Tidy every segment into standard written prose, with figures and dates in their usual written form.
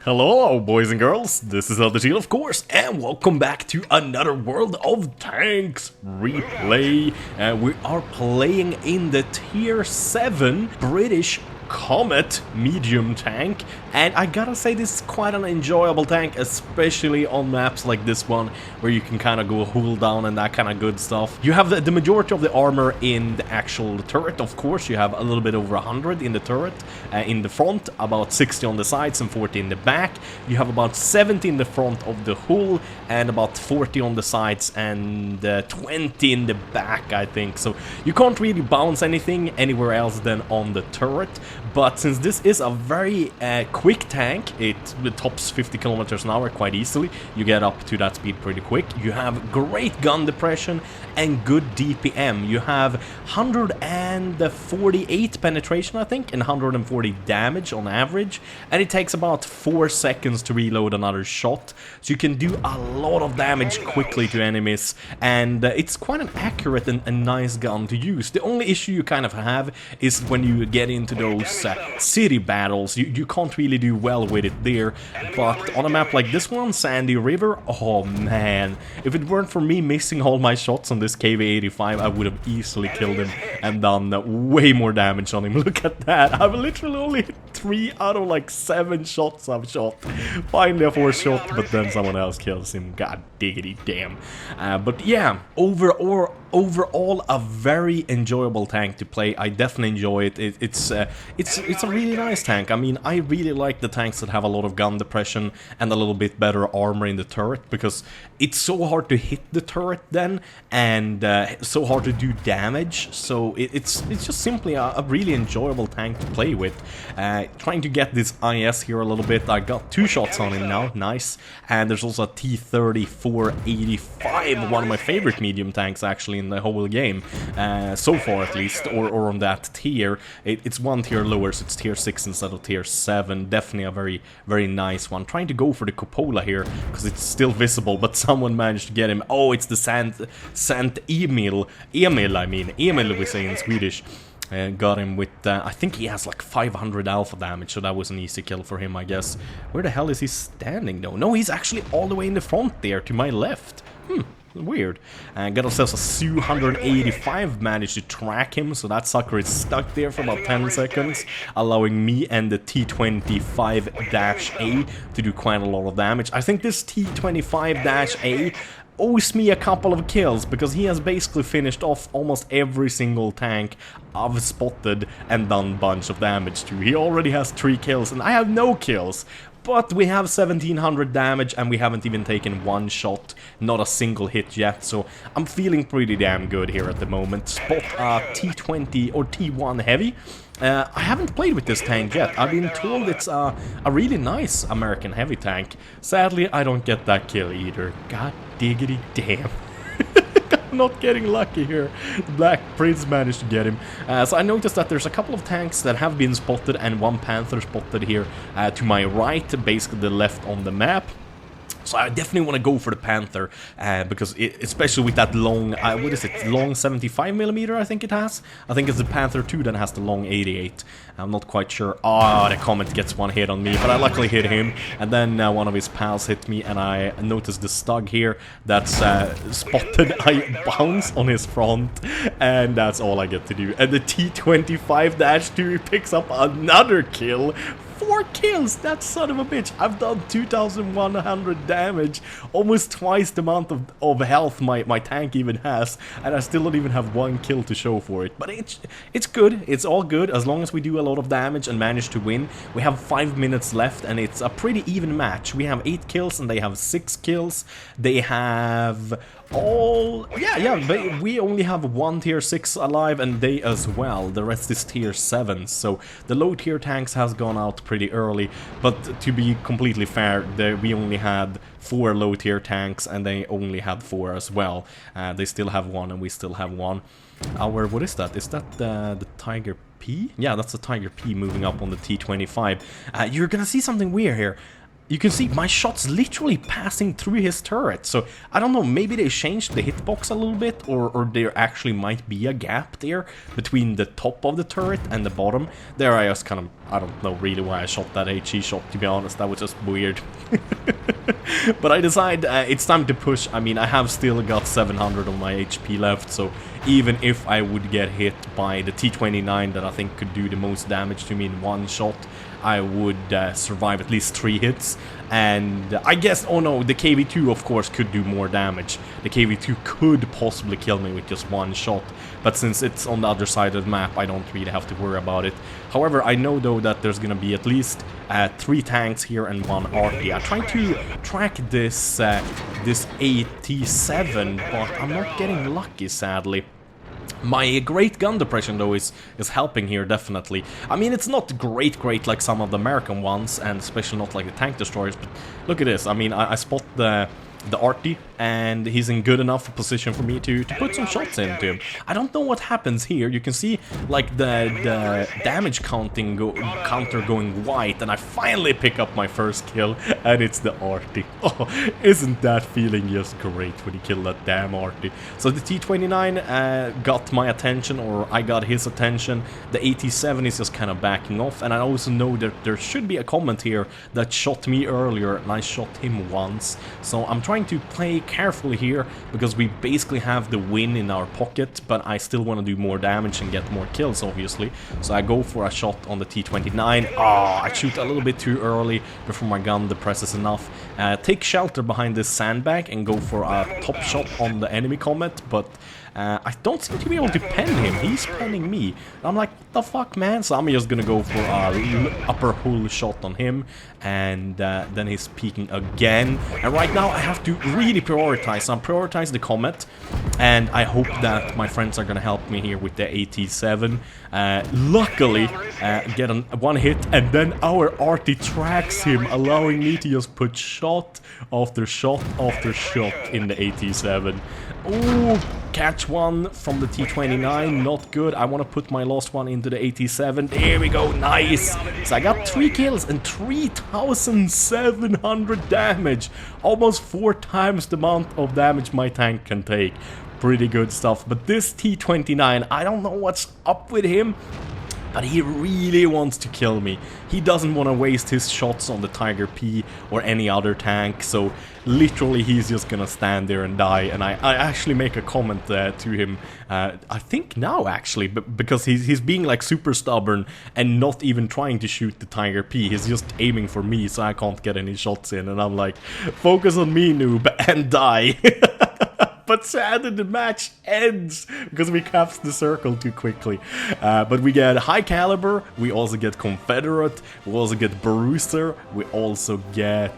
Hello, boys and girls, this is E34, of course, and welcome back to another World of Tanks replay. We are playing in the Tier 7 British Comet medium tank, and I gotta say this is quite an enjoyable tank, especially on maps like this one, where you can kind of go hull down and that kind of good stuff. You have the majority of the armor in the actual turret, of course. You have a little bit over 100 in the turret, in the front, about 60 on the sides and 40 in the back. You have about 70 in the front of the hull and about 40 on the sides and 20 in the back, I think. So you can't really bounce anything anywhere else than on the turret. But since this is a very quick tank, it tops 50 kilometers an hour quite easily. You get up to that speed pretty quick. You have great gun depression and good DPM. You have 148 penetration, I think, and 140 damage on average. And it takes about 4 seconds to reload another shot. So you can do a lot of damage quickly to enemies. And it's quite an accurate and nice gun to use. The only issue you kind of have is when you get into those city battles. You can't really do well with it there. But on a map like this one, Sandy River, oh man. If it weren't for me missing all my shots on this KV-85, I would have easily killed him and done way more damage on him. Look at that. I've literally only hit 3 out of like 7 shots I've shot. Finally a 4th shot, but then someone else kills him. God diggity damn. But yeah, overall a very enjoyable tank to play. I definitely enjoy it. It's a really nice tank. I mean, I really like the tanks that have a lot of gun depression and a little bit better armor in the turret, because it's so hard to hit the turret then, and so hard to do damage. So it's just simply a really enjoyable tank to play with. Trying to get this IS here a little bit. I got 2 shots on him now, nice. And there's also a T34 85, one of my favorite medium tanks actually in the whole game, so far at least, or on that tier. It's 1 tier lower, so it's tier 6 instead of tier 7. Definitely a very, very nice one. Trying to go for the cupola here, because it's still visible, but someone managed to get him. Oh, it's the Sant Emil, Emil we say in Swedish. Got him with, I think he has like 500 alpha damage, so that was an easy kill for him, I guess. Where the hell is he standing, though? No, he's actually all the way in the front there, to my left. Weird. Got ourselves a Su-185, managed to track him, so that sucker is stuck there for about 10 seconds, allowing me and the T25-A to do quite a lot of damage. I think this T25-A owes me a couple of kills, because he has basically finished off almost every single tank I've spotted and done a bunch of damage to. He already has 3 kills and I have no kills. But we have 1700 damage and we haven't even taken 1 shot, not a single hit yet, so I'm feeling pretty damn good here at the moment. Spot T20 or T1 heavy. I haven't played with this tank yet. I've been told it's a really nice American heavy tank. Sadly, I don't get that kill either. God diggity damn. Not getting lucky here. Black Prince managed to get him. So I noticed that there's a couple of tanks that have been spotted and 1 Panther spotted here to my right, basically the left on the map. So I definitely want to go for the Panther, because especially with that long, what is it, long 75mm I think it has? I think it's the Panther 2 that has the long 88. I'm not quite sure. Oh, the Comet gets 1 hit on me, but I luckily hit him. And then one of his pals hit me, and I noticed the Stug here that's spotted. I bounce on his front, and that's all I get to do. And the T25-2 picks up another kill. 4 kills, that son of a bitch. I've done 2100 damage, almost twice the amount of health my tank even has, and I still don't even have 1 kill to show for it. But it's good, it's all good, as long as we do a lot of damage and manage to win. We have 5 minutes left, and it's a pretty even match. We have 8 kills, and they have 6 kills. They have all... Yeah, we only have 1 tier 6 alive, and they as well. The rest is tier 7, so the low tier tanks has gone out pretty early. But to be completely fair, we only had 4 low tier tanks, and they only had 4 as well. They still have 1, and we still have 1. What is that? Is that the Tiger P? Yeah, that's the Tiger P moving up on the T25. You're gonna see something weird here. you can see my shots literally passing through his turret. So I don't know, maybe they changed the hitbox a little bit, or there actually might be a gap there between the top of the turret and the bottom. There I just kind of, I don't know really why I shot that HE shot, to be honest, that was just weird. But I decide it's time to push. I mean, I have still got 700 on my HP left, so even if I would get hit by the T29 that I think could do the most damage to me in one shot, I would survive at least 3 hits. And I guess, oh no, the KV2 of course could do more damage. The KV2 could possibly kill me with just one shot, but since it's on the other side of the map, I don't really have to worry about it. However, I know though that there's gonna be at least 3 tanks here and 1 RP. I tried to track this this AT7, but I'm not getting lucky, sadly. My great gun depression though is helping here, definitely. I mean, it's not great like some of the American ones, and especially not like the tank destroyers, but look at this. I mean, I spot the Arty, and he's in good enough position for me to put some shots into him. I don't know what happens here. You can see like the damage counter going white, and I finally pick up my first kill, and it's the Arty. Oh, isn't that feeling just great when you kill that damn Arty? So the T29 got my attention, or I got his attention. The AT7 is just kind of backing off, and I also know that there should be a comment here that shot me earlier, and I shot him once. So I'm trying to play carefully here, because we basically have the win in our pocket, but I still want to do more damage and get more kills, obviously. So I go for a shot on the T29. I shoot a little bit too early before my gun depresses enough. Take shelter behind this sandbag and go for a top shot on the enemy Comet, but I don't seem to be able to pen him. He's penning me. And I'm like, what the fuck, man? So I'm just gonna go for a upper hull shot on him, and then he's peeking again. And right now I have to really prioritize. So I'm prioritizing the Comet, and I hope that my friends are gonna help me here with the AT7. Luckily, get one hit, and then our Arty tracks him, allowing me to just put shot after shot after shot in the AT7. Ooh, catch one from the T29, not good. I want to put my last one into the AT7. There we go, nice. So I got 3 kills and 3,700 damage. Almost 4 times the amount of damage my tank can take. Pretty good stuff. But this T29, I don't know what's up with him, but he really wants to kill me. He doesn't want to waste his shots on the Tiger P or any other tank, so literally he's just gonna stand there and die. And I actually make a comment to him, I think now actually, because he's being like super stubborn and not even trying to shoot the Tiger P. He's just aiming for me, so I can't get any shots in, and I'm like, focus on me, noob, and die. But sadly the match ends because we collapsed the circle too quickly. But we get High Caliber, we also get Confederate, we also get Bruiser, we also get,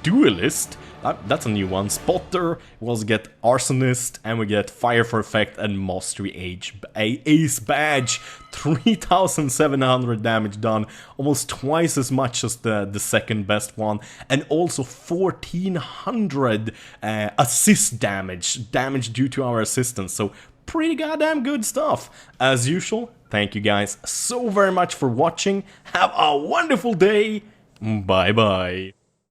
Duelist. That's a new one. Spotter, we also get Arsonist, and we get Fire for Effect and Mastery Ace Badge. 3,700 damage done, almost twice as much as the second best one, and also 1,400 assist damage due to our assistance, so pretty goddamn good stuff. As usual, thank you guys so very much for watching, have a wonderful day, bye bye.